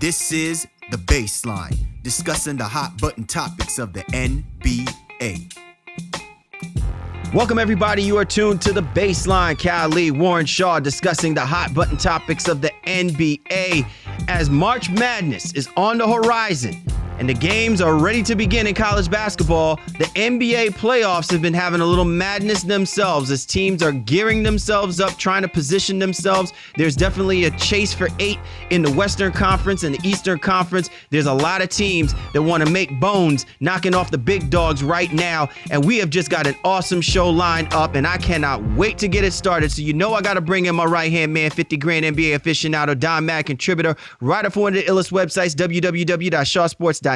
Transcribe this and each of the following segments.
This is The Baseline, discussing the hot button topics of the NBA. Welcome, everybody. You are tuned to The Baseline. Cal Lee, Warren Shaw, discussing the hot button topics of the NBA as March Madness is on the horizon and the games are ready to begin in college basketball. The NBA playoffs have been having a little madness themselves as teams are gearing themselves up, trying to position themselves. There's definitely a chase for 8 in the Western Conference and the Eastern Conference. There's a lot of teams that want to make bones, knocking off the big dogs right now. And we have just got an awesome show lined up, and I cannot wait to get it started. So you know I got to bring in my right-hand man, 50 grand NBA aficionado, Don Mack, contributor, writer for one of the illest websites, www.shawsports.net,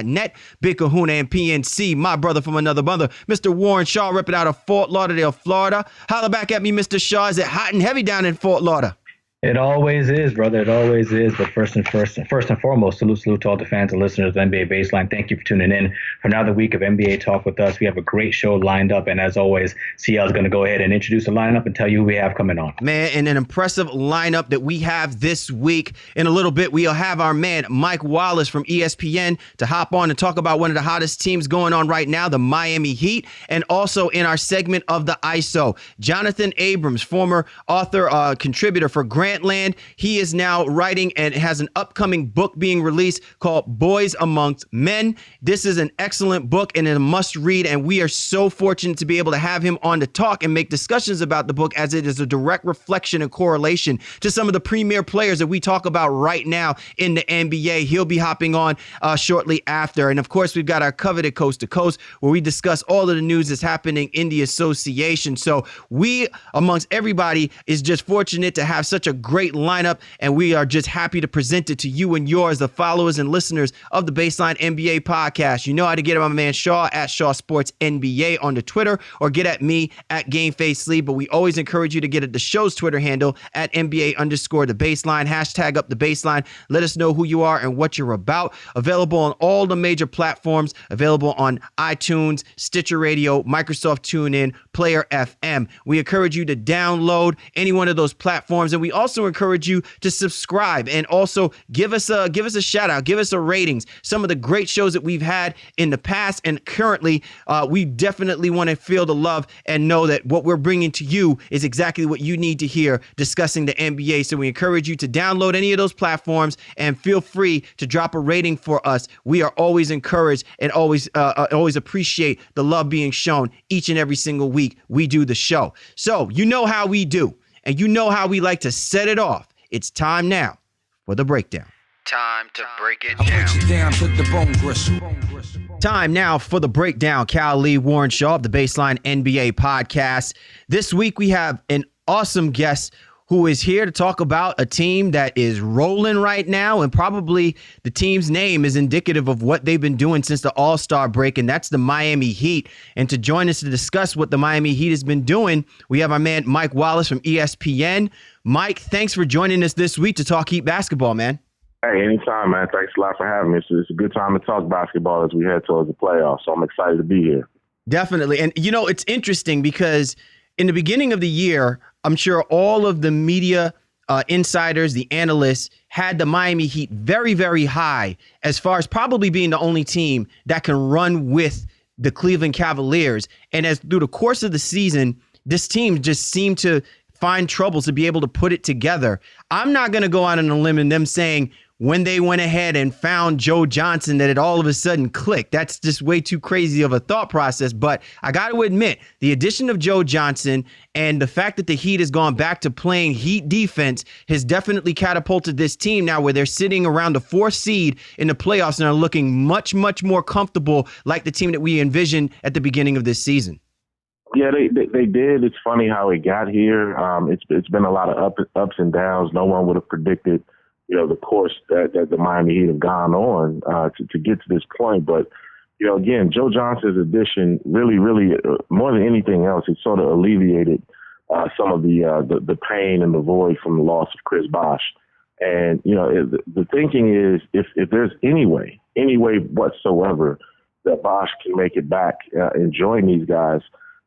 Big Kahuna and PNC, my brother from another mother, Mr. Warren Shaw, ripping out of Fort Lauderdale, Florida. Holla back at me, Mr. Shaw. Is it hot and heavy down in Fort Lauderdale? It always is, brother. It always is. But first and foremost, salute to all the fans and listeners of the NBA Baseline. Thank you for tuning in for another week of NBA Talk with us. We have a great show lined up. And as always, CL is going to go ahead and introduce the lineup and tell you who we have coming on. Man, and an impressive lineup that we have this week. In a little bit, we'll have our man, Mike Wallace from ESPN, to hop on and talk about one of the hottest teams going on right now, the Miami Heat. And also in our segment of the ISO, Jonathan Abrams, former author, contributor for Grantland. He is now writing and has an upcoming book being released called Boys Amongst Men. This is an excellent book and a must read, and we are so fortunate to be able to have him on to talk and make discussions about the book, as it is a direct reflection and correlation to some of the premier players that we talk about right now in the NBA. He'll be hopping on shortly after. And of course, we've got our coveted Coast to Coast, where we discuss all of the news that's happening in the association. So we, amongst everybody, is just fortunate to have such a great lineup, and we are just happy to present it to you and yours, the followers and listeners of the Baseline NBA podcast. You know how to get at my man Shaw at Shaw Sports NBA on the Twitter, or get at me at GameFaceLee. But we always encourage you to get at the show's Twitter handle at NBA_the Baseline, hashtag up the baseline. Let us know who you are and what you're about. Available on all the major platforms, available on iTunes, Stitcher Radio, Microsoft TuneIn, Player FM. We encourage you to download any one of those platforms, and we also encourage you to subscribe and also give us a shout out, give us a ratings. Some of the great shows that we've had in the past and currently, we definitely want to feel the love and know that what we're bringing to you is exactly what you need to hear discussing the NBA. So we encourage you to download any of those platforms and feel free to drop a rating for us. We are always encouraged and always appreciate the love being shown each and every single week we do the show. So you know how we do. And you know how we like to set it off. It's time now for the breakdown. Time to break it down. Time now for the breakdown. Cal Lee, Warren Shaw of the Baseline NBA podcast. This week we have an awesome guest who is here to talk about a team that is rolling right now, and probably the team's name is indicative of what they've been doing since the All-Star break, and that's the Miami Heat. And to join us to discuss what the Miami Heat has been doing, we have our man Mike Wallace from ESPN. Mike, thanks for joining us this week to talk Heat basketball, man. Hey, anytime, man. Thanks a lot for having me. It's a good time to talk basketball as we head towards the playoffs, so I'm excited to be here. Definitely. And, you know, it's interesting because in the beginning of the year, I'm sure all of the media insiders, the analysts, had the Miami Heat very, very high as far as probably being the only team that can run with the Cleveland Cavaliers. And as through the course of the season, this team just seemed to find trouble to be able to put it together. I'm not going to go out on a limb in them saying when they went ahead and found Joe Johnson that it all of a sudden clicked. That's just way too crazy of a thought process. But I got to admit, the addition of Joe Johnson and the fact that the Heat has gone back to playing Heat defense has definitely catapulted this team now where they're sitting around the 4th seed in the playoffs and are looking much, much more comfortable like the team that we envisioned at the beginning of this season. Yeah, they did. It's funny how it got here. It's been a lot of ups and downs. No one would have predicted, you know, the course that the Miami Heat have gone on to get to this point. But, you know, again, Joe Johnson's addition really, more than anything else, it sort of alleviated some of the pain and the void from the loss of Chris Bosh. And, you know, the thinking is if there's any way whatsoever that Bosh can make it back and join these guys,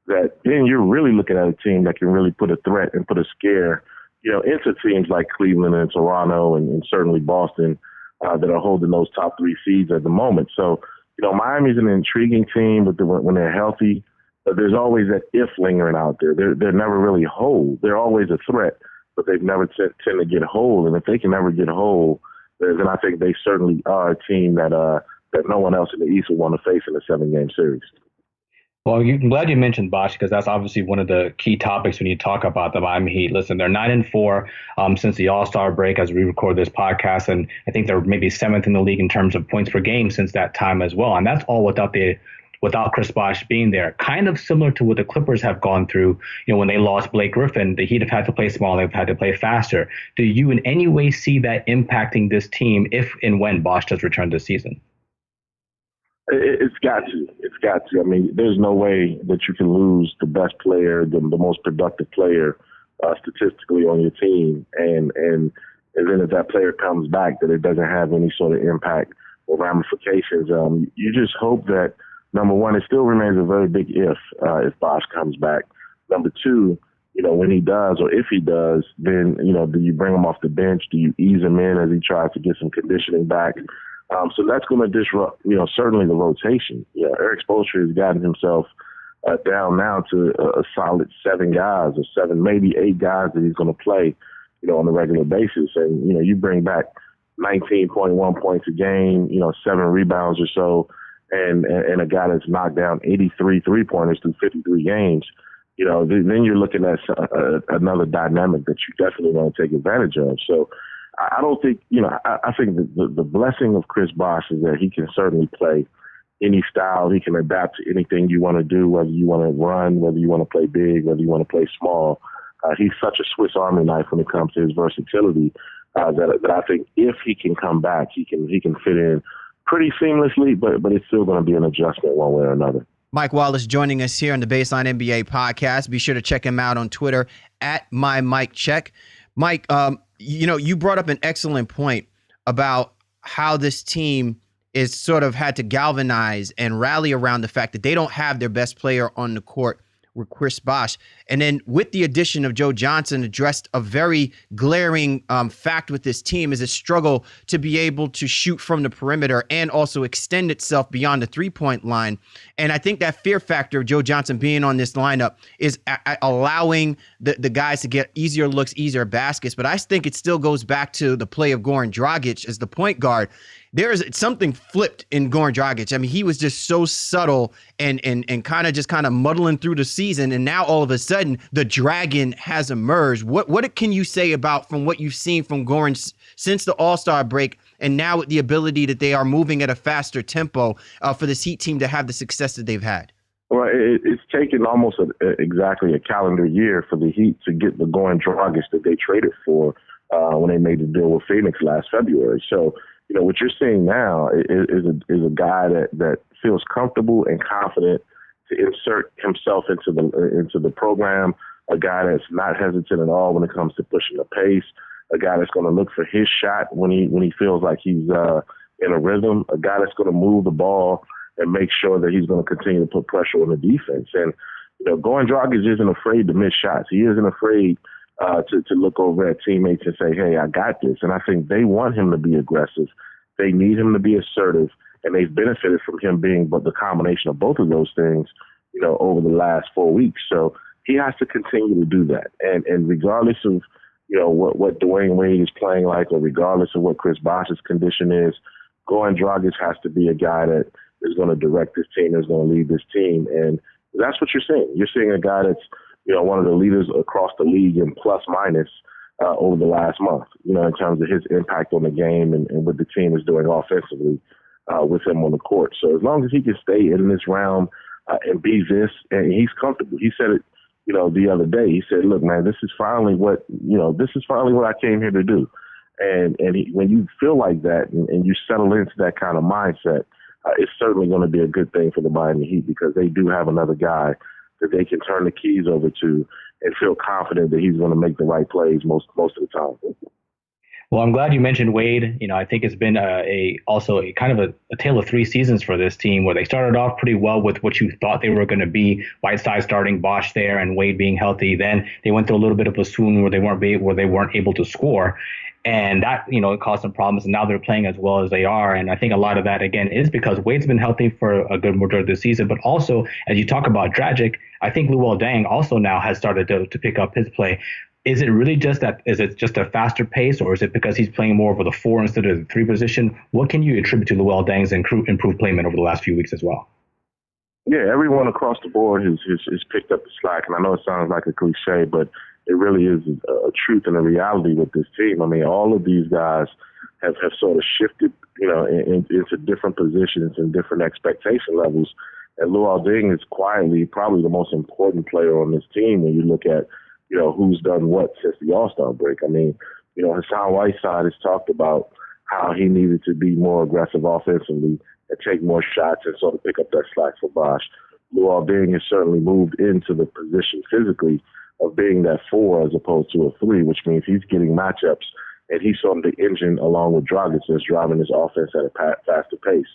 that then you're really looking at a team that can really put a threat and put a scare, you know, into teams like Cleveland and Toronto and certainly Boston that are holding those top 3 seeds at the moment. So, Miami's an intriguing team when they're healthy, but there's always that if lingering out there. They're never really whole. They're always a threat, but they've never tend to get whole. And if they can never get whole, then I think they certainly are a team that no one else in the East would want to face in a 7-game series. Well, I'm glad you mentioned Bosh, because that's obviously one of the key topics when you talk about the Miami Heat. Listen, they're 9-4 since the All-Star break as we record this podcast, and I think they're maybe 7th in the league in terms of points per game since that time as well. And that's all without Chris Bosh being there. Kind of similar to what the Clippers have gone through. When they lost Blake Griffin, the Heat have had to play small, they've had to play faster. Do you in any way see that impacting this team if and when Bosh does return this season? It's got to. It's got to. I mean, there's no way that you can lose the best player, the most productive player statistically on your team, and then if that player comes back, that it doesn't have any sort of impact or ramifications. You just hope that, number one, it still remains a very big if Bosh comes back. Number two, when he does, or if he does, then, do you bring him off the bench? Do you ease him in as he tries to get some conditioning back? So that's going to disrupt, certainly the rotation. Eric Spoelstra has gotten himself down now to a solid 7 guys or 7, maybe 8 guys that he's going to play, on a regular basis. And, you bring back 19.1 points a game, 7 rebounds or so, and a guy that's knocked down 83 3-pointers through 53 games. Then you're looking at another dynamic that you definitely want to take advantage of. So I don't think, I think the blessing of Chris Bosh is that he can certainly play any style. He can adapt to anything you want to do, whether you want to run, whether you want to play big, whether you want to play small. He's such a Swiss Army knife when it comes to his versatility that I think if he can come back, he can fit in pretty seamlessly, but it's still going to be an adjustment one way or another. Mike Wallace joining us here on the Baseline NBA podcast. Be sure to check him out on Twitter at MyMikeCheck. Mike, you brought up an excellent point about how this team is sort of had to galvanize and rally around the fact that they don't have their best player on the court with Chris Bosh. And then with the addition of Joe Johnson, addressed a very glaring fact with this team is a struggle to be able to shoot from the perimeter and also extend itself beyond the 3-point line. And I think that fear factor of Joe Johnson being on this lineup is allowing the guys to get easier looks, easier baskets. But I think it still goes back to the play of Goran Dragic as the point guard. There is something flipped in Goran Dragic. I mean, he was just so subtle and kind of muddling through the season. And now all of a sudden the dragon has emerged. What can you say about from what you've seen from Goran since the All-Star break and now with the ability that they are moving at a faster tempo for this Heat team to have the success that they've had? Well, it's taken almost exactly a calendar year for the Heat to get the Goran Dragic that they traded for when they made the deal with Phoenix last February. So, what you're seeing now is a guy that feels comfortable and confident to insert himself into the program, a guy that's not hesitant at all when it comes to pushing the pace, a guy that's going to look for his shot when he feels like he's in a rhythm, a guy that's going to move the ball and make sure that he's going to continue to put pressure on the defense. And, Goran Dragic isn't afraid to miss shots. He isn't afraid to look over at teammates and say, hey, I got this. And I think they want him to be aggressive. They need him to be assertive, and they've benefited from him being the combination of both of those things, over the last 4 weeks. So he has to continue to do that. And regardless of, what Dwayne Wade is playing like, or regardless of what Chris Bosh's condition is, Goran Dragic has to be a guy that is going to direct this team, is going to lead this team. And that's what you're seeing. You're seeing a guy that's, one of the leaders across the league in plus minus over the last month, in terms of his impact on the game and what the team is doing offensively with him on the court. So as long as he can stay in this realm and be this, and he's comfortable. He said it, the other day. He said, look, man, this is finally what I came here to do. And when you feel like that and you settle into that kind of mindset, it's certainly going to be a good thing for the Miami Heat, because they do have another guy that they can turn the keys over to and feel confident that he's going to make the right plays most of the time. Well, I'm glad you mentioned Wade. I think it's been also kind of a tale of 3 seasons for this team, where they started off pretty well with what you thought they were going to be. Whiteside starting, Bosh there, and Wade being healthy. Then they went through a little bit of a swoon where they weren't able to score. And that, it caused some problems. And now they're playing as well as they are. And I think a lot of that, again, is because Wade's been healthy for a good majority of the season. But also, as you talk about Dragic, I think Luol Deng also now has started to pick up his play. Is it really just that? Is it just a faster pace, or is it because he's playing more of the 4 instead of the 3 position? What can you attribute to Luol Deng's improved playment over the last few weeks as well? Yeah, everyone across the board has picked up the slack. And I know it sounds like a cliche, but it really is a truth and a reality with this team. I mean, all of these guys have sort of shifted, into different positions and different expectation levels. And Luol Deng is quietly probably the most important player on this team when you look at, who's done what since the All-Star break. I mean, Hassan Whiteside has talked about how he needed to be more aggressive offensively and take more shots and sort of pick up that slack for Bosh. Luol Deng has certainly moved into the position physically of being that 4 as opposed to a 3, which means he's getting matchups, and he's sort of the engine along with Dragic that's driving his offense at a faster pace.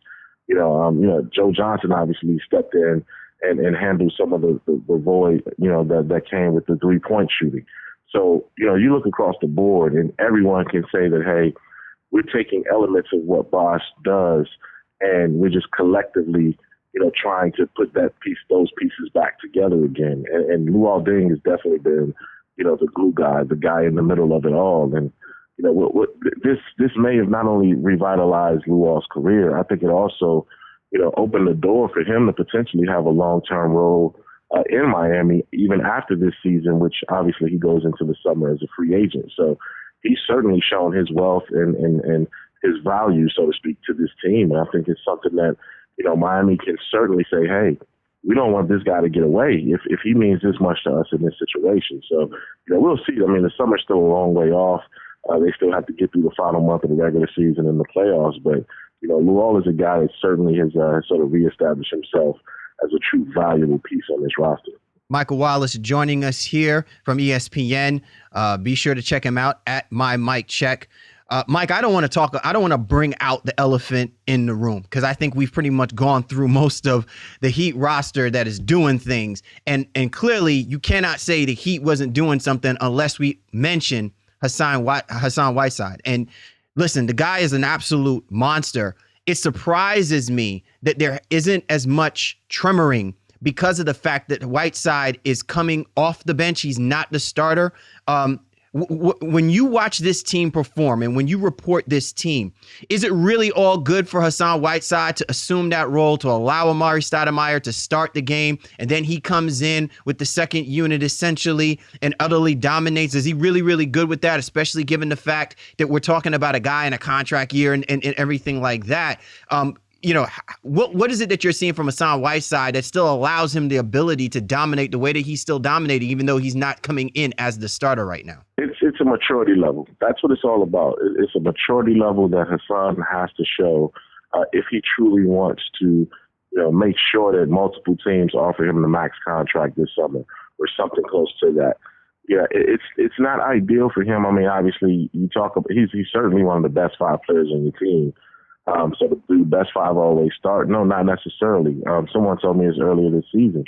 Joe Johnson obviously stepped in and handled some of the void, that came with the 3-point shooting. So, you look across the board and everyone can say that, hey, we're taking elements of what Bosh does and we're just collectively, trying to put those pieces back together again. And Luol Deng has definitely been, the glue guy, the guy in the middle of it all. And, this may have not only revitalized Luol's career, I think it also, opened the door for him to potentially have a long-term role in Miami, even after this season, which obviously he goes into the summer as a free agent. So he's certainly shown his wealth and his value, so to speak, to this team. And I think it's something that, Miami can certainly say, hey, we don't want this guy to get away if he means this much to us in this situation. So, we'll see. I mean, the summer's still a long way off. They still have to get through the final month of the regular season and the playoffs. But, Luol is a guy that certainly has sort of reestablished himself as a true valuable piece on this roster. Michael Wallace joining us here from ESPN. Be sure to check him out at MyMikeCheck. Mike, I don't want to bring out the elephant in the room because I think we've pretty much gone through most of the Heat roster that is doing things. And clearly you cannot say the Heat wasn't doing something unless we mention Hassan Whiteside. And listen, the guy is an absolute monster. It surprises me that there isn't as much tremoring because of the fact that Whiteside is coming off the bench. He's not the starter. When you watch this team perform and when you report this team, is it really all good for Hassan Whiteside to assume that role, to allow Amari Stoudemire to start the game, and then he comes in with the second unit essentially and utterly dominates? Is he really, really good with that, especially given the fact that we're talking about a guy in a contract year and everything like that? What is it that you're seeing from Hassan Whiteside that still allows him the ability to dominate the way that he's still dominating, even though he's not coming in as the starter right now? It's a maturity level. That's what it's all about. It's a maturity level that Hassan has to show if he truly wants to, make sure that multiple teams offer him the max contract this summer or something close to that. Yeah, it's not ideal for him. I mean, obviously, he's certainly one of the best 5 players on your team. So the best 5 always start? No, not necessarily. Someone told me this earlier this season.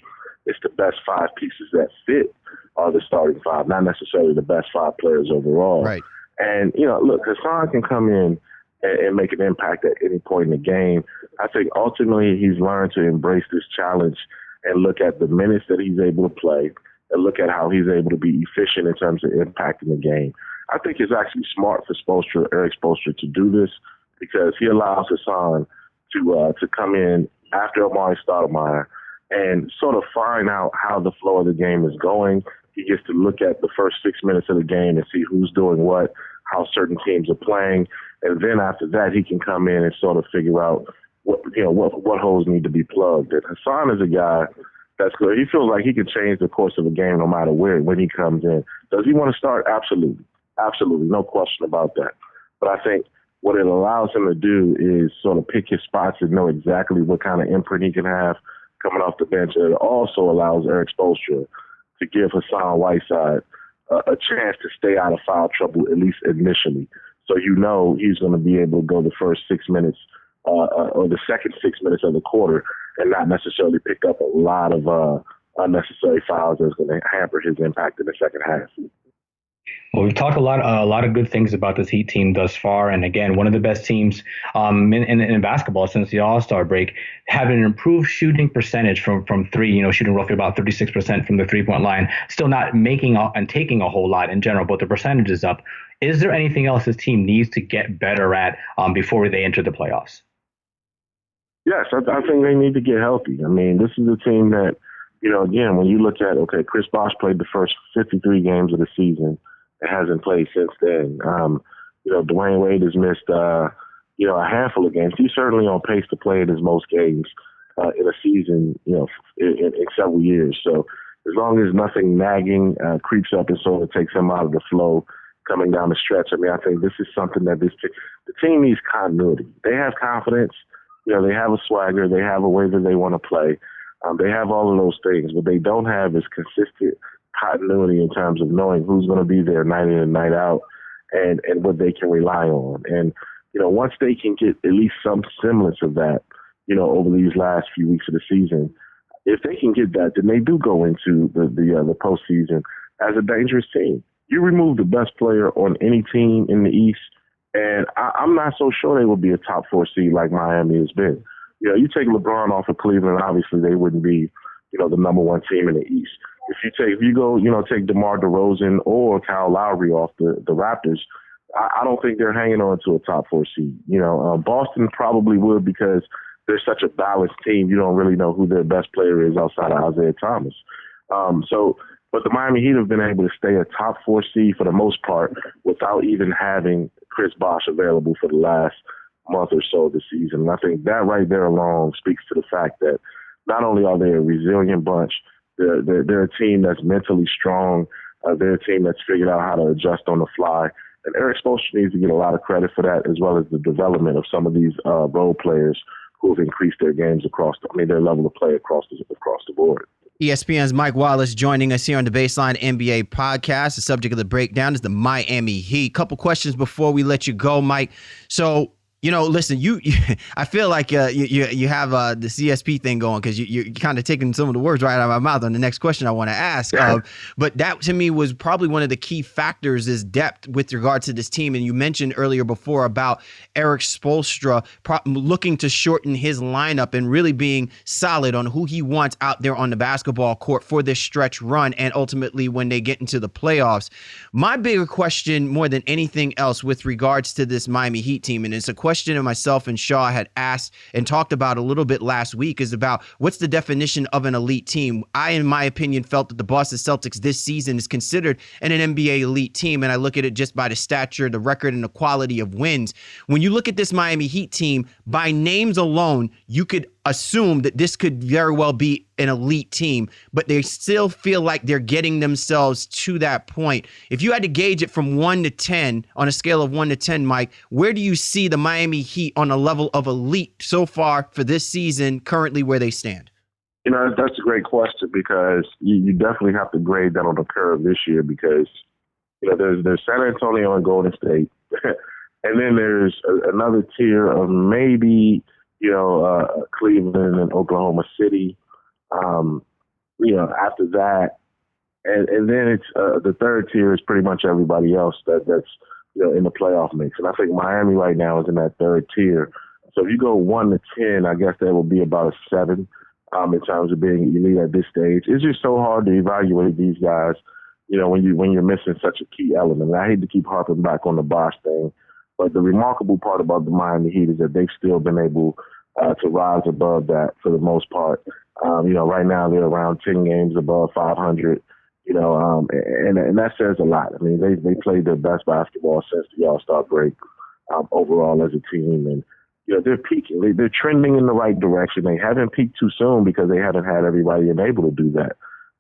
It's the best 5 pieces that fit are the starting 5, not necessarily the best 5 players overall. Right. And, look, Hassan can come in and make an impact at any point in the game. I think ultimately he's learned to embrace this challenge and look at the minutes that he's able to play and look at how he's able to be efficient in terms of impacting the game. I think it's actually smart for Eric Spoelstra to do this, because he allows Hassan to come in after Amari Stoudemire and sort of find out how the flow of the game is going. He gets to look at the first 6 minutes of the game and see who's doing what, how certain teams are playing, and then after that he can come in and sort of figure out what holes need to be plugged. And Hassan is a guy that's good. He feels like he can change the course of the game no matter when he comes in. Does he want to start? Absolutely, no question about that. But I think what it allows him to do is sort of pick his spots and know exactly what kind of imprint he can have coming off the bench. And it also allows Eric Spoelstra to give Hassan Whiteside a chance to stay out of foul trouble, at least initially. So he's going to be able to go the first 6 minutes or the second 6 minutes of the quarter and not necessarily pick up a lot of unnecessary fouls that's going to hamper his impact in the second half. Well, we've talked a lot of good things about this Heat team thus far, and again, one of the best teams in basketball since the All-Star break, having an improved shooting percentage from three. Shooting roughly about 36% from the 3-point line. Still not making and taking a whole lot in general, but the percentage is up. Is there anything else this team needs to get better at before they enter the playoffs? Yes, I think they need to get healthy. I mean, this is a team that, again, when you look at, Chris Bosh played the first 53 games of the season. It hasn't played since then. Dwayne Wade has missed, a handful of games. He's certainly on pace to play in his most games in a season, in several years. So as long as nothing nagging creeps up and sort of takes him out of the flow coming down the stretch, I think this is something that the team needs continuity. They have confidence. They have a swagger. They have a way that they want to play. They have all of those things. What they don't have is consistent continuity in terms of knowing who's going to be there night in and night out and what they can rely on. And, once they can get at least some semblance of that, over these last few weeks of the season, if they can get that, then they do go into the postseason as a dangerous team. You remove the best player on any team in the East, and I'm not so sure they will be a top 4 seed like Miami has been. You take LeBron off of Cleveland, obviously they wouldn't be, the number 1 team in the East. If you go, take DeMar DeRozan or Kyle Lowry off the Raptors, I don't think they're hanging on to a top 4 seed. Boston probably would because they're such a balanced team. You don't really know who their best player is outside of Isaiah Thomas. But the Miami Heat have been able to stay a top 4 seed for the most part without even having Chris Bosh available for the last month or so of the season. And I think that right there alone speaks to the fact that not only are they a resilient bunch, they're a team that's mentally strong. They're a team that's figured out how to adjust on the fly. And Eric Spoelstra needs to get a lot of credit for that, as well as the development of some of these role players who have increased their games their level of play across the board. ESPN's Mike Wallace joining us here on the Baseline NBA podcast. The subject of the breakdown is the Miami Heat. Couple questions before we let you go, Mike. So, listen, I feel like you have the CSP thing going because you're kind of taking some of the words right out of my mouth on the next question I want to ask. But that to me was probably one of the key factors is depth with regard to this team. And you mentioned earlier before about Eric Spoelstra looking to shorten his lineup and really being solid on who he wants out there on the basketball court for this stretch run and ultimately when they get into the playoffs. My bigger question more than anything else with regards to this Miami Heat team, and it's a question that myself and Shaw had asked and talked about a little bit last week, is about what's the definition of an elite team. I, in my opinion, felt that the Boston Celtics this season is considered an NBA elite team, and I look at it just by the stature, the record, and the quality of wins. When you look at this Miami Heat team, by names alone, you could assume that this could very well be an elite team, but they still feel like they're getting themselves to that point. If you had to gauge it from 1 to 10 on a scale of 1 to 10, Mike, where do you see the Miami Heat on a level of elite so far for this season, currently where they stand? That's a great question because you definitely have to grade that on the curve this year because, there's San Antonio and Golden State. And then there's another tier of maybe, Cleveland and Oklahoma City. After that, and then it's the third tier is pretty much everybody else that's in the playoff mix. And I think Miami right now is in that third tier. So if you go 1 to 10, I guess that will be about a 7 in terms of being elite at this stage. It's just so hard to evaluate these guys, when you're missing such a key element. And I hate to keep harping back on the Bosh thing, but the remarkable part about the Miami Heat is that they've still been able to rise above that for the most part. Right now they're around 10 games above 500, and that says a lot. I mean, they played their best basketball since the All-Star break overall as a team. And, they're peaking. They're trending in the right direction. They haven't peaked too soon because they haven't had everybody able to do that.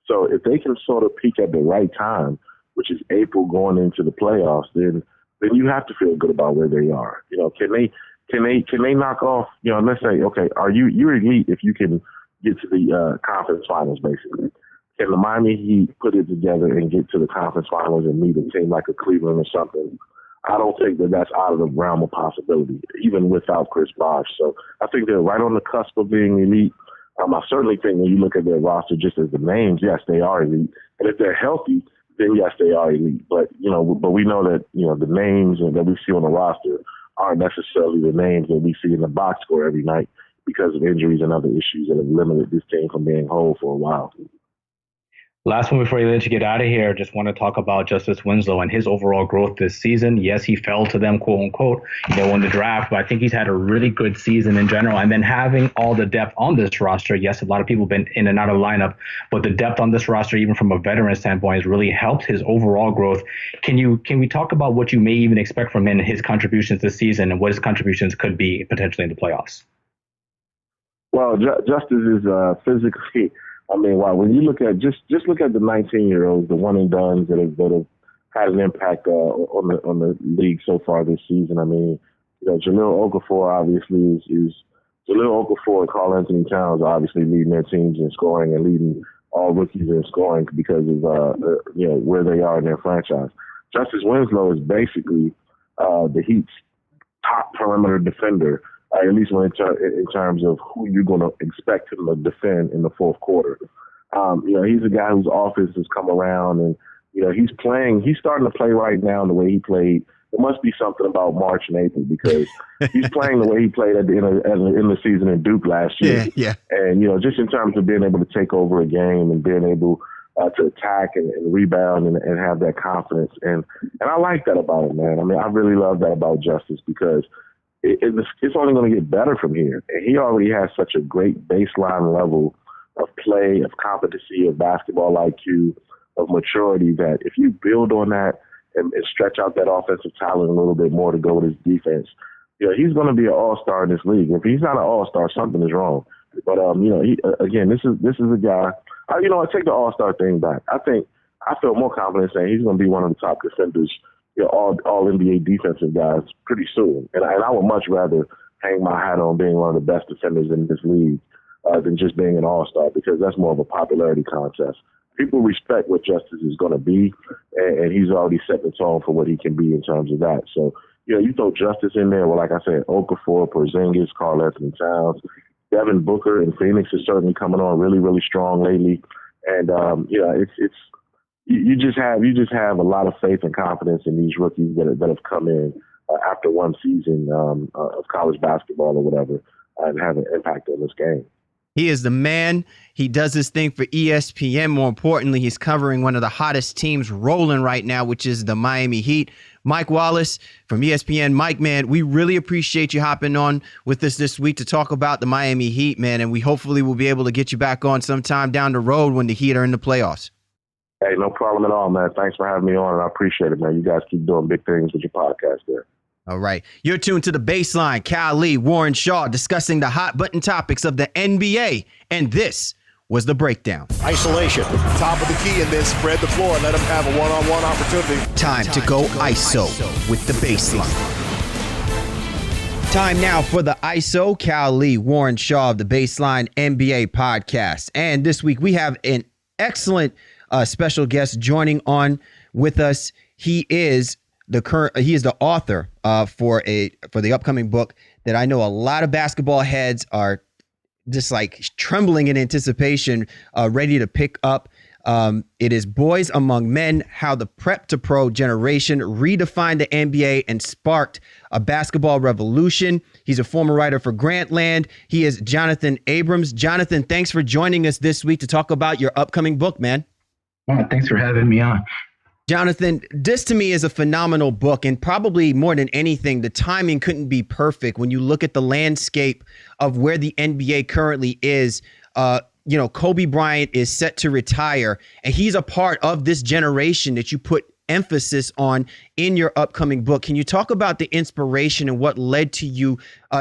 So if they can sort of peak at the right time, which is April going into the playoffs, then you have to feel good about where they are. Can they knock off, let's say, okay, you're elite if you can get to the conference finals, basically. Can the Miami Heat put it together and get to the conference finals and meet a team like a Cleveland or something? I don't think that's out of the realm of possibility, even without Chris Bosh. So I think they're right on the cusp of being elite. I certainly think when you look at their roster just as the names, yes, they are elite. And if they're healthy, then yes, they are elite. But but we know that the names that we see on the roster aren't necessarily the names that we see in the box score every night because of injuries and other issues that have limited this team from being whole for a while. Last one before you let you get out of here, just want to talk about Justice Winslow and his overall growth this season. Yes, he fell to them, quote unquote. They won the draft, but I think he's had a really good season in general. And then having all the depth on this roster, yes, a lot of people have been in and out of the lineup, but the depth on this roster, even from a veteran standpoint, has really helped his overall growth. Can we talk about what you may even expect from him and his contributions this season and what his contributions could be potentially in the playoffs? Well, Justice is physically. I mean, wow, when you look at just look at the 19-year-olds, the one and dones that have had an impact on the league so far this season. I mean, Jahlil Okafor obviously is Jahlil Okafor and Karl Anthony Towns are obviously leading their teams in scoring and leading all rookies in scoring because of where they are in their franchise. Justice Winslow is basically the Heat's top perimeter defender. At least in terms of who you're going to expect him to defend in the fourth quarter. He's a guy whose offense has come around, and he's starting to play right now the way he played. There must be something about March and April because he's playing the way he played at the end of the season in Duke last year. Yeah. And just in terms of being able to take over a game and being able to attack and rebound and have that confidence, and I like that about him, man. I mean, I really love that about Justice because it's only going to get better from here. And he already has such a great baseline level of play, of competency, of basketball IQ, of maturity that if you build on that and stretch out that offensive talent a little bit more to go with his defense, he's going to be an all-star in this league. If he's not an all-star, something is wrong. But, this is a guy, I take the all-star thing back. I feel more confident saying he's going to be one of the top defenders, all NBA defensive guys pretty soon. And I would much rather hang my hat on being one of the best defenders in this league than just being an all-star because that's more of a popularity contest. People respect what Justice is going to be, and he's already set the tone for what he can be in terms of that. So, you throw Justice in there, well, like I said, Okafor, Porzingis, Karl Anthony Towns, Devin Booker in Phoenix is certainly coming on really, really strong lately. And, You just have a lot of faith and confidence in these rookies that have come in after one season of college basketball or whatever and have an impact on this game. He is the man. He does his thing for ESPN. More importantly, he's covering one of the hottest teams rolling right now, which is the Miami Heat. Mike Wallace from ESPN. Mike, man, we really appreciate you hopping on with us this week to talk about the Miami Heat, man, and we hopefully will be able to get you back on sometime down the road when the Heat are in the playoffs. Hey, no problem at all, man. Thanks for having me on, and I appreciate it, man. You guys keep doing big things with your podcast there. All right. You're tuned to The Baseline. Cal Lee, Warren Shaw discussing the hot button topics of the NBA, and this was The Breakdown. Isolation, top of the key, and then spread the floor. Let them have a one-on-one opportunity. Time to go ISO with The Baseline. Time now for the ISO. Cal Lee, Warren Shaw of The Baseline NBA podcast. And this week we have an excellent special guest joining on with us. He is the author for the upcoming book that I know a lot of basketball heads are just like trembling in anticipation, ready to pick up. It is Boys Among Men: How the Prep to Pro Generation Redefined the NBA and Sparked a Basketball Revolution. He's a former writer for Grantland. He is Jonathan Abrams. Jonathan, thanks for joining us this week to talk about your upcoming book, man. Thanks for having me on. Jonathan, this to me is a phenomenal book, and probably more than anything, the timing couldn't be perfect when you look at the landscape of where the NBA currently is. Kobe Bryant is set to retire, and he's a part of this generation that you put emphasis on in your upcoming book. Can you talk about the inspiration and what led to you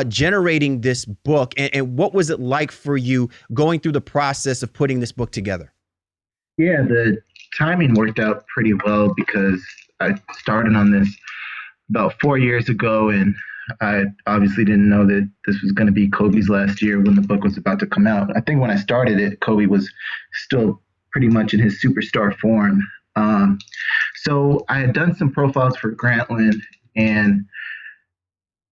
generating this book, and what was it like for you going through the process of putting this book together? Yeah, the timing worked out pretty well because I started on this about 4 years ago, and I obviously didn't know that this was going to be Kobe's last year when the book was about to come out. I think when I started it, Kobe was still pretty much in his superstar form. So I had done some profiles for Grantland, and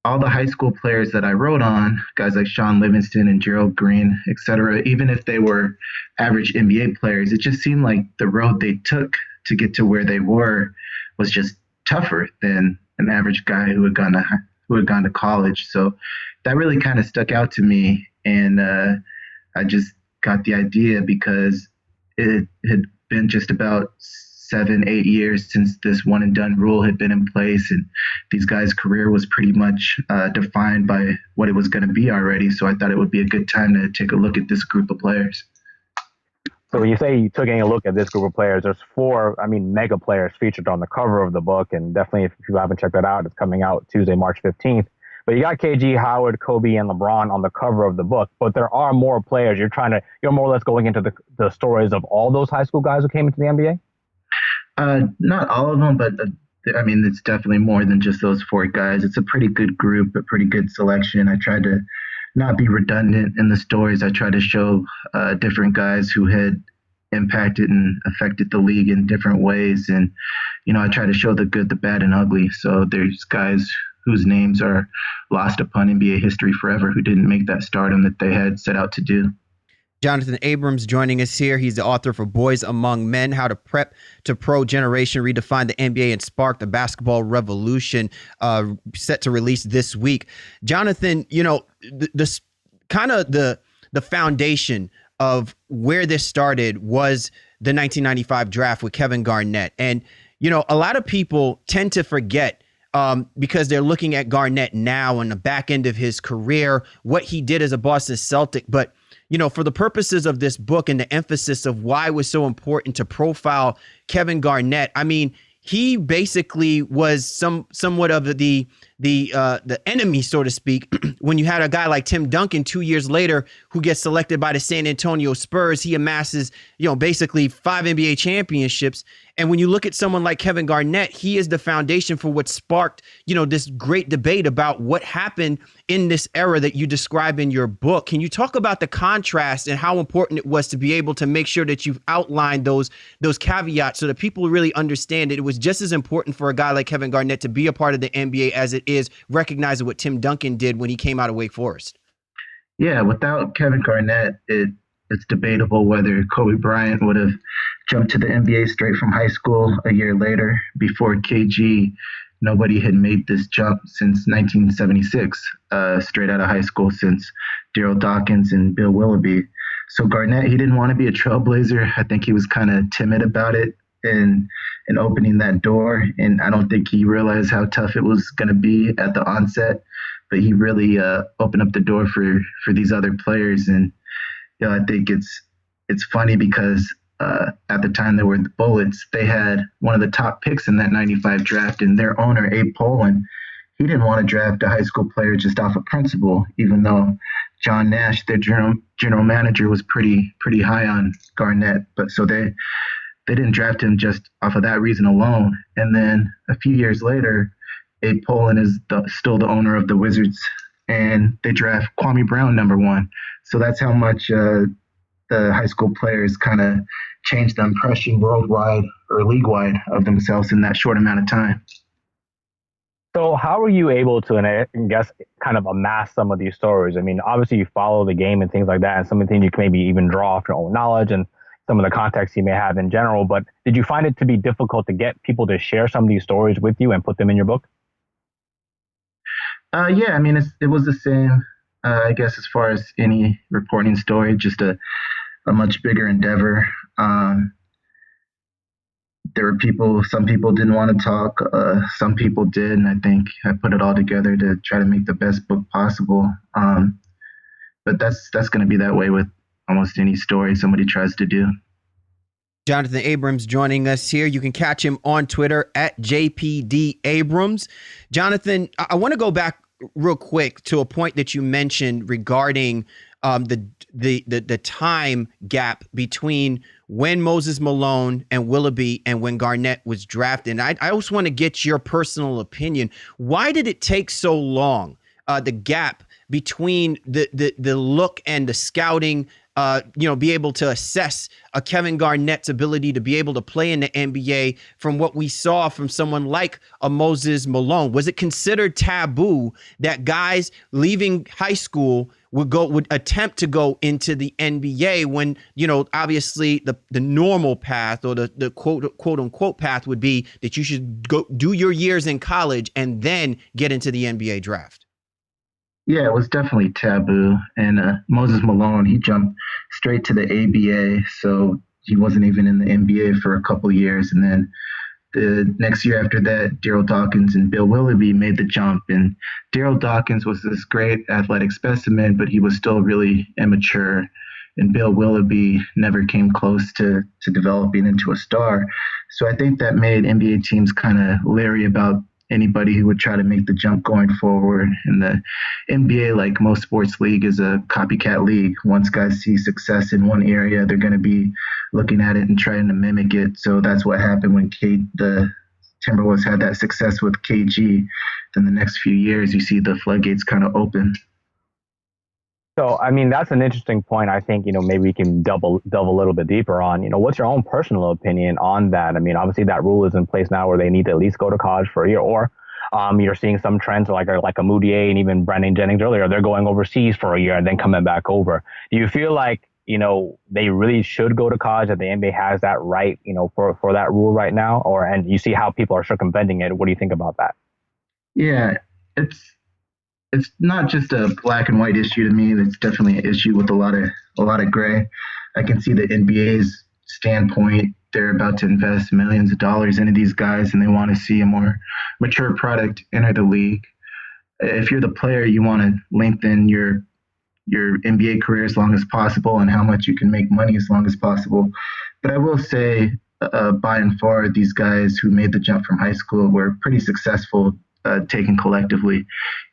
all the high school players that I wrote on, guys like Sean Livingston and Gerald Green, et cetera, even if they were average NBA players, it just seemed like the road they took to get to where they were was just tougher than an average guy who had gone to college. So that really kind of stuck out to me, and I just got the idea because it had been just about 7-8 years since this one and done rule had been in place, and these guys' career was pretty much defined by what it was going to be already. So I thought it would be a good time to take a look at this group of players. So when you say you took a look at this group of players, there's 4, mega players featured on the cover of the book. And definitely, if you haven't checked that out, it's coming out Tuesday, March 15th. But you got KG, Howard, Kobe, and LeBron on the cover of the book. But there are more players. You're more or less going into the stories of all those high school guys who came into the NBA? Not all of them, but it's definitely more than just those 4 guys. It's a pretty good group, a pretty good selection. I tried to not be redundant in the stories. I tried to show different guys who had impacted and affected the league in different ways. And, I try to show the good, the bad, and ugly. So there's guys whose names are lost upon NBA history forever who didn't make that stardom that they had set out to do. Jonathan Abrams joining us here. He's the author for Boys Among Men, How to Prep to Pro Generation, Redefine the NBA and Spark the Basketball Revolution, set to release this week. Jonathan, the foundation of where this started was the 1995 draft with Kevin Garnett. And, a lot of people tend to forget because they're looking at Garnett now on the back end of his career, what he did as a Boston Celtic. But for the purposes of this book and the emphasis of why it was so important to profile Kevin Garnett, he basically was somewhat of the enemy, so to speak. When you had a guy like Tim Duncan 2 years later who gets selected by the San Antonio Spurs, he amasses, basically 5 NBA championships. And when you look at someone like Kevin Garnett, he is the foundation for what sparked, this great debate about what happened in this era that you describe in your book. Can you talk about the contrast and how important it was to be able to make sure that you've outlined those caveats so that people really understand it was just as important for a guy like Kevin Garnett to be a part of the NBA as it is recognizing what Tim Duncan did when he came out of Wake Forest? Yeah, without Kevin Garnett, it's debatable whether Kobe Bryant would have jumped to the NBA straight from high school a year later. Before KG, nobody had made this jump since 1976, straight out of high school, since Daryl Dawkins and Bill Willoughby. So Garnett, he didn't want to be a trailblazer. I think he was kind of timid about it and opening that door. And I don't think he realized how tough it was going to be at the onset. But he really opened up the door for these other players. And I think it's funny because at the time they were the Bullets, they had one of the top picks in that 95 draft, and their owner, Abe Pollin, he didn't want to draft a high school player just off of principle, even though John Nash, their general manager, was pretty high on Garnett. But so they didn't draft him just off of that reason alone. And then a few years later, Abe Pollin is still the owner of the Wizards, and they draft Kwame Brown #1. So that's how much the high school players kind of changed the impression worldwide or league-wide of themselves in that short amount of time. So how were you able to, and I guess, kind of amass some of these stories? Obviously you follow the game and things like that, and some of the things you can maybe even draw off your own knowledge and some of the context you may have in general. But did you find it to be difficult to get people to share some of these stories with you and put them in your book? Yeah, it was the same, I guess, as far as any reporting story, just a much bigger endeavor. There were some people didn't want to talk, some people did, and I think I put it all together to try to make the best book possible. But that's going to be that way with almost any story somebody tries to do. Jonathan Abrams joining us here. You can catch him on Twitter at JPD Abrams. Jonathan, I want to go back real quick to a point that you mentioned regarding the time gap between when Moses Malone and Willoughby and when Garnett was drafted. And I also want to get your personal opinion. Why did it take so long, the gap between the look and the scouting be able to assess a Kevin Garnett's ability to be able to play in the NBA from what we saw from someone like a Moses Malone? Was it considered taboo that guys leaving high school would attempt to go into the NBA when, obviously the normal path or the quote unquote path would be that you should go do your years in college and then get into the NBA draft? Yeah, it was definitely taboo. And Moses Malone, he jumped straight to the ABA, so he wasn't even in the NBA for a couple years. And then the next year after that, Daryl Dawkins and Bill Willoughby made the jump. And Daryl Dawkins was this great athletic specimen, but he was still really immature. And Bill Willoughby never came close to developing into a star. So I think that made NBA teams kind of leery about anybody who would try to make the jump going forward. And the NBA, like most sports league, is a copycat league. Once guys see success in one area, they're going to be looking at it and trying to mimic it. So that's what happened when the Timberwolves had that success with KG. Then the next few years, you see the floodgates kind of open. So, I mean, that's an interesting point. I think, maybe we can delve a little bit deeper on, what's your own personal opinion on that? I mean, obviously that rule is in place now where they need to at least go to college for a year, or you're seeing some trends like a Moutier and even Brandon Jennings earlier. They're going overseas for a year and then coming back over. Do you feel like, they really should go to college, that the NBA has that right, for that rule right now? And you see how people are circumventing it. What do you think about that? Yeah, it's not just a black and white issue to me. It's definitely an issue with a lot of gray. I can see the NBA's standpoint. They're about to invest millions of dollars into these guys, and they want to see a more mature product enter the league. If you're the player, you want to lengthen your NBA career as long as possible and how much you can make money as long as possible. But I will say, by and far, these guys who made the jump from high school were pretty successful taken collectively.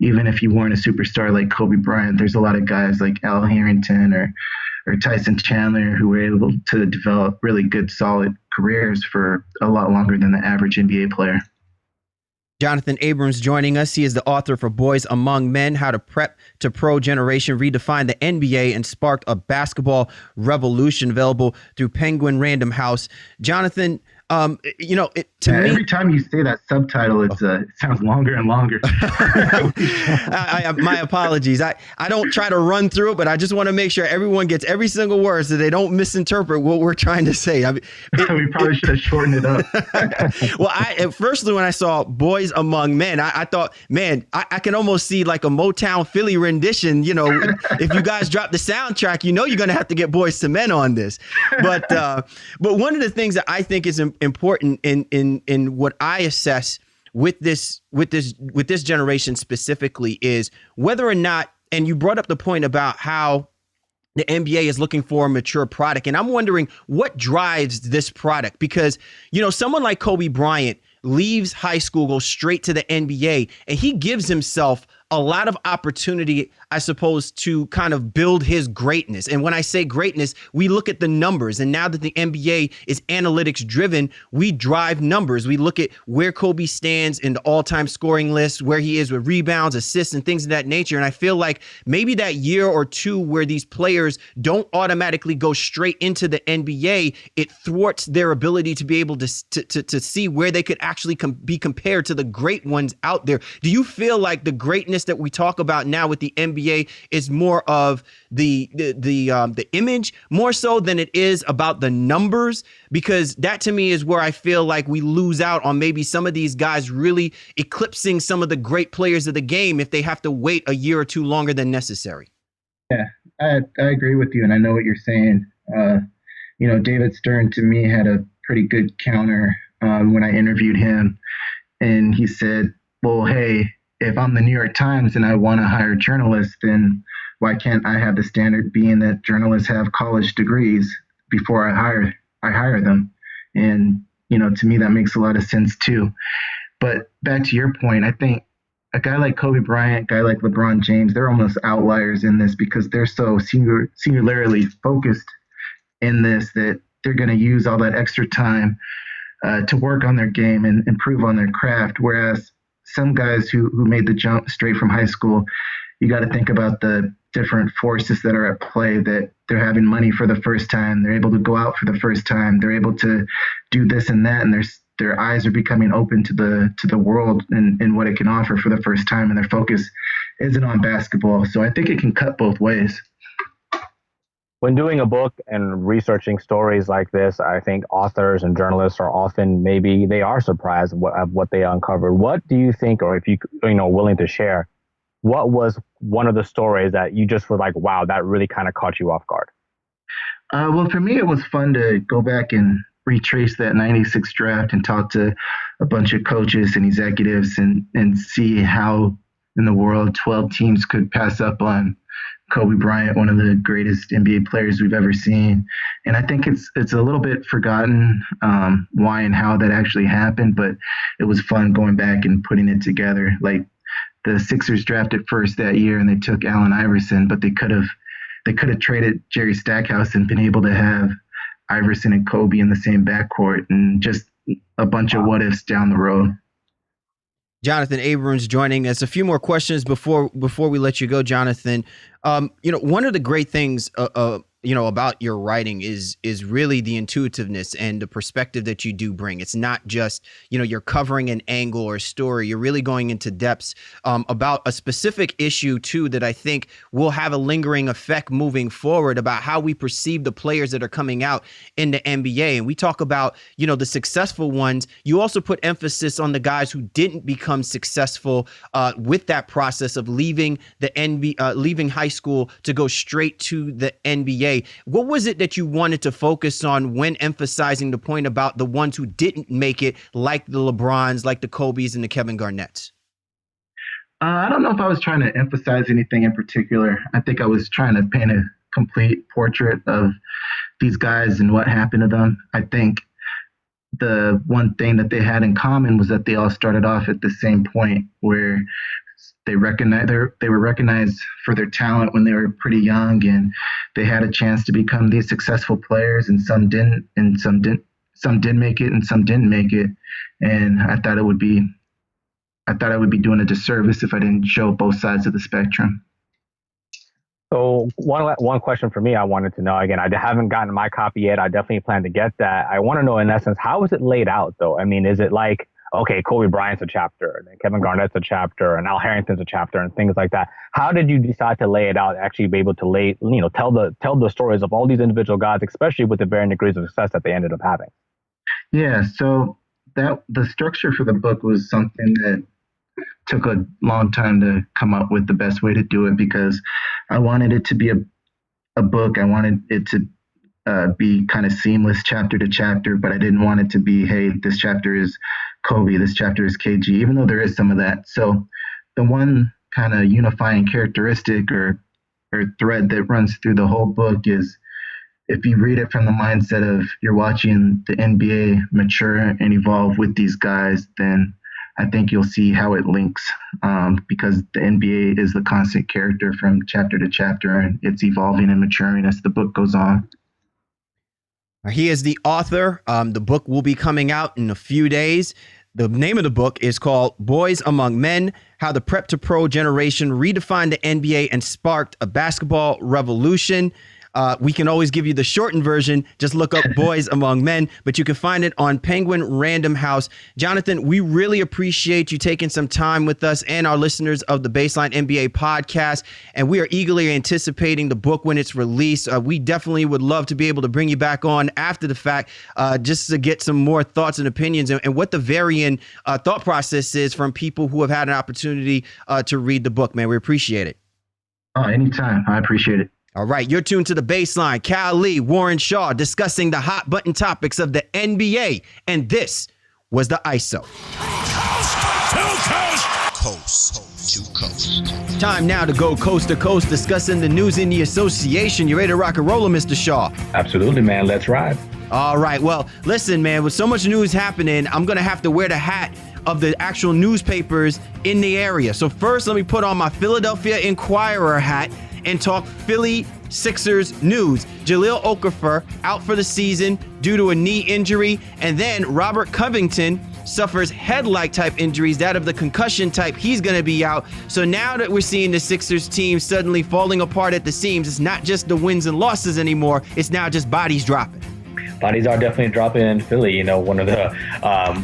Even if you weren't a superstar like Kobe Bryant, there's a lot of guys like Al Harrington or Tyson Chandler who were able to develop really good, solid careers for a lot longer than the average NBA player. Jonathan Abrams joining us. He is the author for Boys Among Men, How to Prep to Pro Generation, Redefined the NBA, and Sparked a Basketball Revolution, available through Penguin Random House. Jonathan, every time you say that subtitle, it sounds longer and longer. My apologies. I don't try to run through it, but I just want to make sure everyone gets every single word so they don't misinterpret what we're trying to say. We probably should have shortened it up. Well, firstly, when I saw Boys Among Men, I thought, man, I can almost see like a Motown Philly rendition. If you guys drop the soundtrack, you're going to have to get Boys to Men on this. But one of the things that I think is important in what I assess with this generation specifically is whether or not, and you brought up the point about how the NBA is looking for a mature product, and I'm wondering what drives this product, because someone like Kobe Bryant leaves high school, goes straight to the NBA, and he gives himself a lot of opportunity, I suppose, to kind of build his greatness. And when I say greatness, we look at the numbers. And now that the NBA is analytics driven, we drive numbers. We look at where Kobe stands in the all-time scoring list, where he is with rebounds, assists, and things of that nature. And I feel like maybe that year or two where these players don't automatically go straight into the NBA, it thwarts their ability to be able to see where they could actually be compared to the great ones out there. Do you feel like the greatness that we talk about now with the NBA is more of the image more so than it is about the numbers? Because that to me is where I feel like we lose out on maybe some of these guys really eclipsing some of the great players of the game if they have to wait a year or two longer than necessary. Yeah, I agree with you, and I know what you're saying. David Stern to me had a pretty good counter when I interviewed him, and he said, well, hey, if I'm the New York Times and I want to hire journalists, then why can't I have the standard being that journalists have college degrees before I hire them? And, to me, that makes a lot of sense too. But back to your point, I think a guy like Kobe Bryant, a guy like LeBron James, they're almost outliers in this because they're so singularly focused in this that they're going to use all that extra time to work on their game and improve on their craft. Whereas some guys who made the jump straight from high school, you got to think about the different forces that are at play, that they're having money for the first time. They're able to go out for the first time. They're able to do this and that. And their eyes are becoming open to the world and what it can offer for the first time. And their focus isn't on basketball. So I think it can cut both ways. When doing a book and researching stories like this, I think authors and journalists are often, maybe they are surprised of what they uncovered. What do you think, or if you willing to share, what was one of the stories that you just were like, wow, that really kind of caught you off guard? Well, for me, it was fun to go back and retrace that 96 draft and talk to a bunch of coaches and executives and see how in the world 12 teams could pass up on Kobe Bryant, one of the greatest NBA players we've ever seen. And I think it's a little bit forgotten why and how that actually happened, but it was fun going back and putting it together. Like the Sixers drafted first that year and they took Allen Iverson, but they could have traded Jerry Stackhouse and been able to have Iverson and Kobe in the same backcourt, and just a bunch of what ifs down the road. Jonathan Abrams joining us. A few more questions before we let you go, Jonathan. One of the great things about your writing is really the intuitiveness and the perspective that you do bring. It's not just, you're covering an angle or a story. You're really going into depths about a specific issue too that I think will have a lingering effect moving forward about how we perceive the players that are coming out in the NBA. And we talk about, the successful ones. You also put emphasis on the guys who didn't become successful with that process of leaving the NBA, leaving high school to go straight to the NBA. What was it that you wanted to focus on when emphasizing the point about the ones who didn't make it, like the LeBrons, like the Kobes and the Kevin Garnetts? I don't know if I was trying to emphasize anything in particular. I think I was trying to paint a complete portrait of these guys and what happened to them. I think the one thing that they had in common was that they all started off at the same point, where they were recognized for their talent when they were pretty young, and they had a chance to become these successful players, and some didn't make it, and some didn't make it. And I thought I would be doing a disservice if I didn't show both sides of the spectrum. So one question for me, I wanted to know, again, I haven't gotten my copy yet. I definitely plan to get that. I want to know, in essence, how is it laid out, though? I mean, is it like, okay, Kobe Bryant's a chapter, and then Kevin Garnett's a chapter, and Al Harrington's a chapter, and things like that? How did you decide to lay it out, actually be able to tell the stories of all these individual guys, especially with the varying degrees of success that they ended up having? Yeah, so the structure for the book was something that took a long time to come up with the best way to do it, because I wanted it to be a book. I wanted it to be kind of seamless chapter to chapter, but I didn't want it to be, hey, this chapter is Kobe, this chapter is KG, even though there is some of that. So the one kind of unifying characteristic or thread that runs through the whole book is, if you read it from the mindset of you're watching the NBA mature and evolve with these guys, then I think you'll see how it links, because the NBA is the constant character from chapter to chapter, and it's evolving and maturing as the book goes on. He is the author. The book will be coming out in a few days. The name of the book is called Boys Among Men: How the Prep to Pro Generation Redefined the NBA and Sparked a Basketball Revolution. We can always give you the shortened version. Just look up Boys Among Men, but you can find it on Penguin Random House. Jonathan, we really appreciate you taking some time with us and our listeners of the Baseline NBA podcast, and we are eagerly anticipating the book when it's released. We definitely would love to be able to bring you back on after the fact, just to get some more thoughts and opinions and what the varying thought process is from people who have had an opportunity to read the book, man. We appreciate it. Oh, anytime. I appreciate it. All right, you're tuned to The Baseline. Cal Lee, Warren Shaw, discussing the hot button topics of the NBA. And this was the ISO. Coast to coast. Time now to go coast to coast, discussing the news in the association. You ready to rock and roll, Mr. Shaw? Absolutely, man. Let's ride. All right. Well, listen, man, with so much news happening, I'm going to have to wear the hat of the actual newspapers in the area. So first, let me put on my Philadelphia Inquirer hat and talk Philly Sixers news. Jahlil Okafor out for the season due to a knee injury, and then Robert Covington suffers head-like type injuries, that of the concussion type. He's going to be out. So now that we're seeing the Sixers team suddenly falling apart at the seams, it's not just the wins and losses anymore. It's now just bodies dropping. Bodies are definitely dropping in Philly, one of the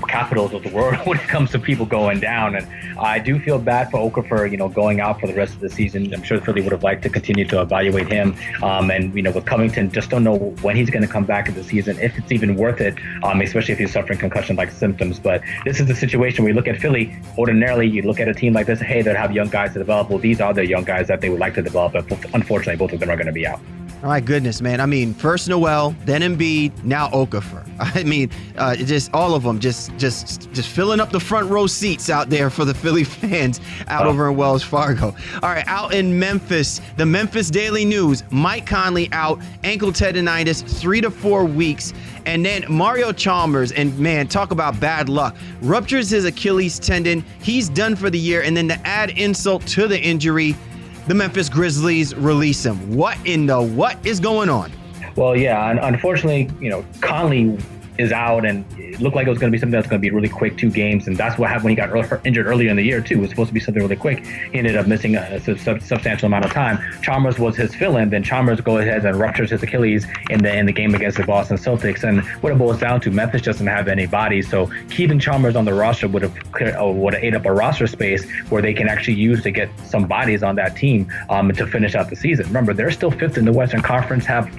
capitals of the world when it comes to people going down. And I do feel bad for Okafor, going out for the rest of the season. I'm sure Philly would have liked to continue to evaluate him. And with Covington, just don't know when he's going to come back in the season, if it's even worth it, especially if he's suffering concussion-like symptoms. But this is the situation where you look at Philly. Ordinarily, you look at a team like this, hey, they'll have young guys to develop. Well, these are the young guys that they would like to develop. But unfortunately, both of them are going to be out. Oh my goodness, man. I mean, first Noel, then Embiid, now Okafor. I mean, just all of them just filling up the front row seats out there for the Philly fans out over in Wells Fargo. All right, out in Memphis, the Memphis Daily News, Mike Conley out, ankle tendonitis, 3 to 4 weeks. And then Mario Chalmers, and man, talk about bad luck, ruptures his Achilles tendon. He's done for the year. And then to add insult to the injury, the Memphis Grizzlies release him. What is going on? Well, yeah, unfortunately, Conley is out, and it looked like it was going to be something that's going to be really quick, 2 games, and that's what happened when he got injured earlier in the year too. It was supposed to be something really quick. He ended up missing a substantial amount of time. Chalmers was his fill-in, then Chalmers goes ahead and ruptures his Achilles in the game against the Boston Celtics. And what it boils down to, Memphis doesn't have any bodies, so keeping Chalmers on the roster would have ate up a roster space where they can actually use to get some bodies on that team to finish out the season. Remember, they're still 5th in the Western Conference, have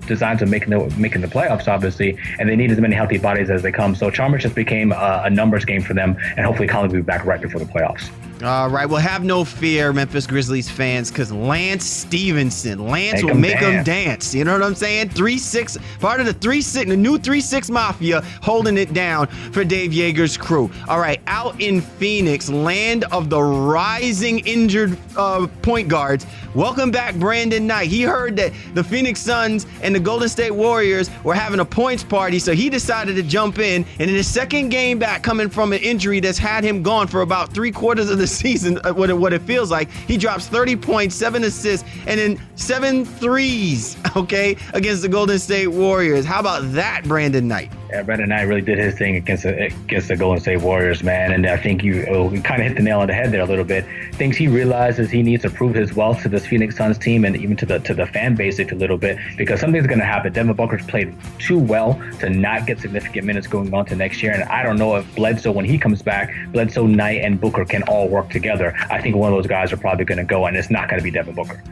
designs of making the playoffs, obviously, and they need as many healthy bodies as they come. So Chalmers just became a numbers game for them, and hopefully Conley will be back right before the playoffs. All right, well, have no fear, Memphis Grizzlies fans, because Lance Stevenson, will make them dance. You know what I'm saying? 3-6, part of the 3-6, the new 3-6 Mafia, holding it down for Dave Yeager's crew. All right, out in Phoenix, land of the rising injured point guards. Welcome back, Brandon Knight. He heard that the Phoenix Suns and the Golden State Warriors were having a points party, so he decided to jump in. And in his second game back, coming from an injury that's had him gone for about 3/4 of the season, what it feels like, he drops 30 points, 7 assists, and then 7 threes, okay, against the Golden State Warriors. How about that, Brandon Knight? Yeah, Brandon Knight really did his thing against the Golden State Warriors, man. And I think you kind of hit the nail on the head there a little bit. Things he realizes he needs to prove his wealth to this Phoenix Suns team and even to the fan base a little bit, because something's going to happen. Devin Booker's played too well to not get significant minutes going on to next year. And I don't know if Bledsoe, when he comes back, Bledsoe, Knight, and Booker can all work together. I think one of those guys are probably going to go, and it's not going to be Devin Booker.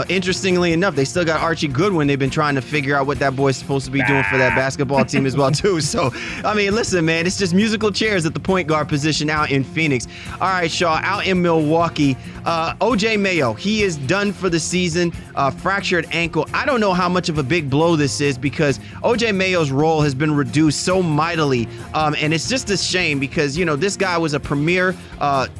Interestingly enough, they still got Archie Goodwin. They've been trying to figure out what that boy's supposed to be doing for that basketball team as well, too. So, I mean, listen, man, it's just musical chairs at the point guard position out in Phoenix. All right, Shaw, out in Milwaukee, OJ Mayo, he is done for the season, fractured ankle. I don't know how much of a big blow this is, because OJ Mayo's role has been reduced so mightily, and it's just a shame because, this guy was a premier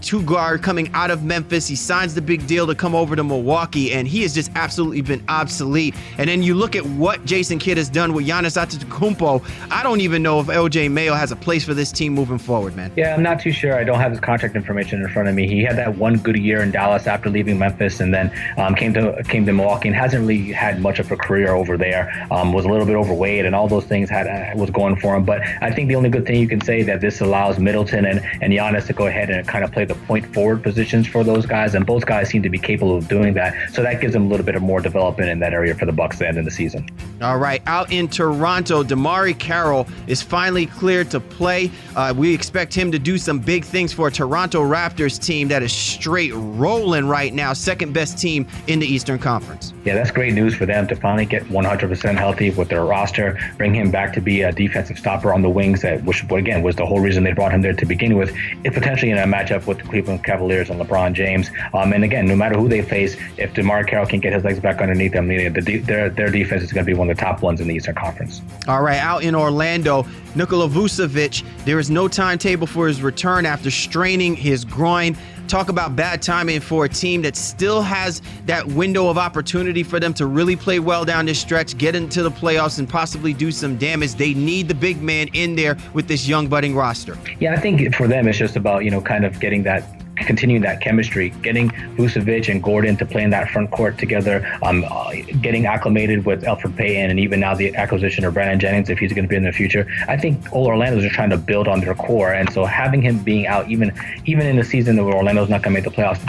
two-guard coming out of Memphis. He signs the big deal to come over to Milwaukee, and he has just absolutely been obsolete. And then you look at what Jason Kidd has done with Giannis Antetokounmpo. I don't even know if OJ Mayo has a place for this team moving forward, man. Yeah, I'm not too sure. I don't have his contract information in front of me. He had that one good year in Dallas after leaving Memphis, and then came to Milwaukee and hasn't really had much of a career over there. Was a little bit overweight, and all those things was going for him. But I think the only good thing you can say that this allows Middleton and Giannis to go ahead and kind of play the point forward positions for those guys, and both guys seem to be capable of doing that. So that gives them a little bit of more development in that area for the Bucks to end in the season. All right, out in Toronto, DeMarre Carroll is finally cleared to play. We expect him to do some big things for a Toronto Raptors team that is straight rolling right now, second best team in the Eastern Conference. Yeah, that's great news for them to finally get 100% healthy with their roster, bring him back to be a defensive stopper on the wings, which again was the whole reason they brought him there to begin with, if potentially in a matchup with the Cleveland Cavaliers and LeBron James. And again, no matter who they face, if DeMarre Carroll can get his legs back underneath them, their defense is going to be one of the top ones in the Eastern Conference. All right, out in Orlando, Nikola Vucevic, there is no timetable for his return after straining his groin. Talk about bad timing for a team that still has that window of opportunity for them to really play well down this stretch, get into the playoffs, and possibly do some damage. They need the big man in there with this young budding roster. Yeah, I think for them it's just about, kind of getting that continuing that chemistry, getting Vucevic and Gordon to play in that front court together, getting acclimated with Elfrid Payton, and even now the acquisition of Brandon Jennings, if he's going to be in the future. I think all Orlando's are trying to build on their core, and so having him being out, even in the season where Orlando's not going to make the playoffs,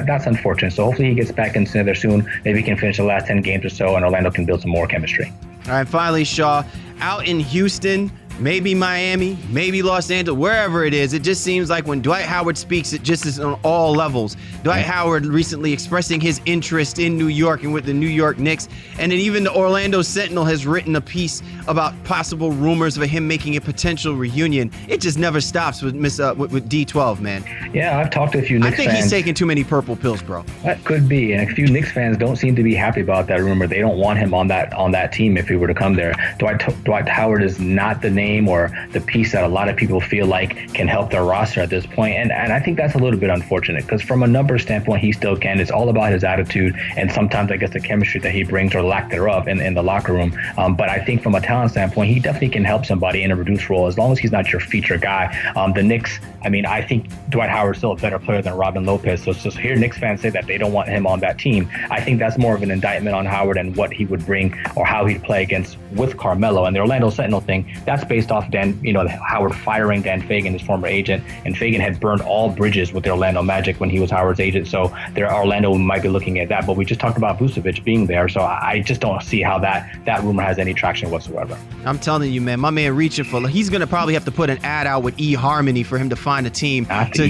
that's unfortunate. So hopefully he gets back in there soon. Maybe he can finish the last 10 games or so, and Orlando can build some more chemistry. All right, finally, Shaw, out in Houston, maybe Miami, maybe Los Angeles, wherever it is, it just seems like when Dwight Howard speaks, it just is on all levels. Dwight Howard recently expressing his interest in New York and with the New York Knicks. And then even the Orlando Sentinel has written a piece about possible rumors of him making a potential reunion. It just never stops with D12, man. Yeah, I've talked to a few Knicks fans. I think he's taking too many purple pills, bro. That could be. And a few Knicks fans don't seem to be happy about that rumor. They don't want him on that team if he were to come there. Dwight Howard is not the name or the piece that a lot of people feel like can help their roster at this point. And I think that's a little bit unfortunate because from a numbers standpoint, he still can. It's all about his attitude and sometimes I guess the chemistry that he brings or lack thereof in the locker room. But I think from a talent standpoint, he definitely can help somebody in a reduced role as long as he's not your feature guy. The Knicks, I think Dwight Howard's still a better player than Robin Lopez. So to hear Knicks fans say that they don't want him on that team, I think that's more of an indictment on Howard and what he would bring or how he'd play against with Carmelo. And the Orlando Sentinel thing, that's based off Howard firing Dan Fagan, his former agent, and Fagan had burned all bridges with the Orlando Magic when he was Howard's agent. So Orlando might be looking at that. But we just talked about Vucevic being there, so I just don't see how that rumor has any traction whatsoever. I'm telling you, man, my man reaching for. He's gonna probably have to put an ad out with eHarmony for him to find a team to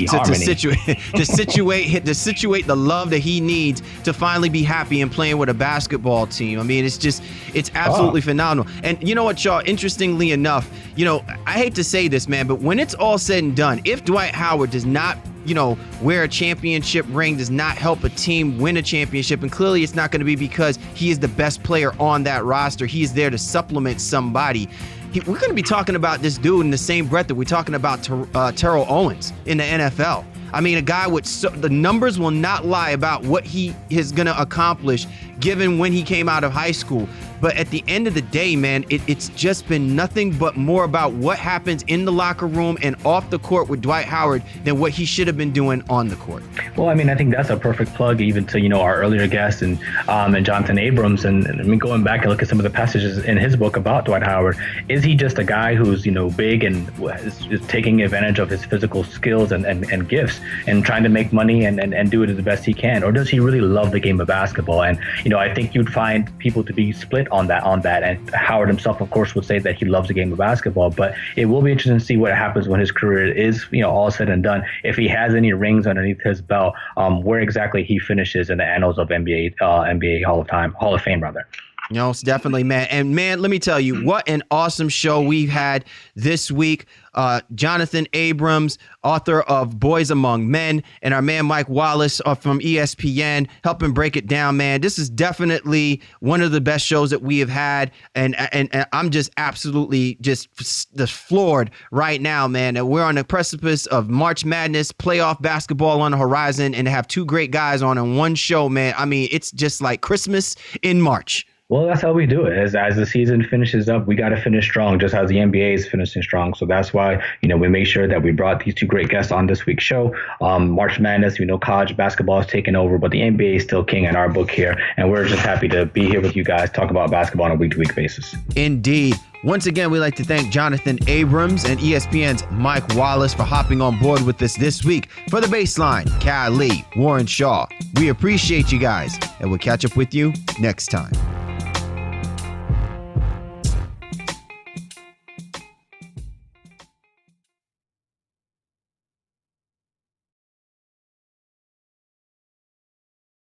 situate the love that he needs to finally be happy and playing with a basketball team. I mean, it's absolutely phenomenal. And you know what, y'all? Interestingly enough, I hate to say this, man, but when it's all said and done, if Dwight Howard does not wear a championship ring, does not help a team win a championship, and clearly it's not going to be because he is the best player on that roster. He is there to supplement somebody. We're going to be talking about this dude in the same breath that we're talking about Terrell Owens in the NFL. I mean, a guy with the numbers will not lie about what he is going to accomplish given when he came out of high school. But at the end of the day, man, it's just been nothing but more about what happens in the locker room and off the court with Dwight Howard than what he should have been doing on the court. Well, I think that's a perfect plug even to, our earlier guest and Jonathan Abrams. And going back and look at some of the passages in his book about Dwight Howard, is he just a guy who's, big and is taking advantage of his physical skills and gifts and trying to make money and do it as the best he can? Or does he really love the game of basketball? And, I think you'd find people to be split on that. And Howard himself, of course, would say that he loves the game of basketball. But it will be interesting to see what happens when his career is, all said and done. If he has any rings underneath his belt, where exactly he finishes in the annals of NBA Hall of Fame. It's definitely, man. And man, let me tell you, what an awesome show we've had this week. Jonathan Abrams, author of Boys Among Men, and our man Mike Wallace from ESPN helping break it down, man. This is definitely one of the best shows that we have had, and I'm just absolutely just floored right now, man, that we're on the precipice of March Madness, playoff basketball on the horizon, and to have two great guys on in one show, man. I mean, it's just like Christmas in March. Well, that's how we do it. As the season finishes up, we got to finish strong, just as the NBA is finishing strong. So that's why, we made sure that we brought these two great guests on this week's show. March Madness, college basketball is taking over, but the NBA is still king in our book here. And we're just happy to be here with you guys, talk about basketball on a week-to-week basis. Indeed. Once again, we'd like to thank Jonathan Abrams and ESPN's Mike Wallace for hopping on board with us this week. For The Baseline, Cal Lee, Warren Shaw, we appreciate you guys, and we'll catch up with you next time.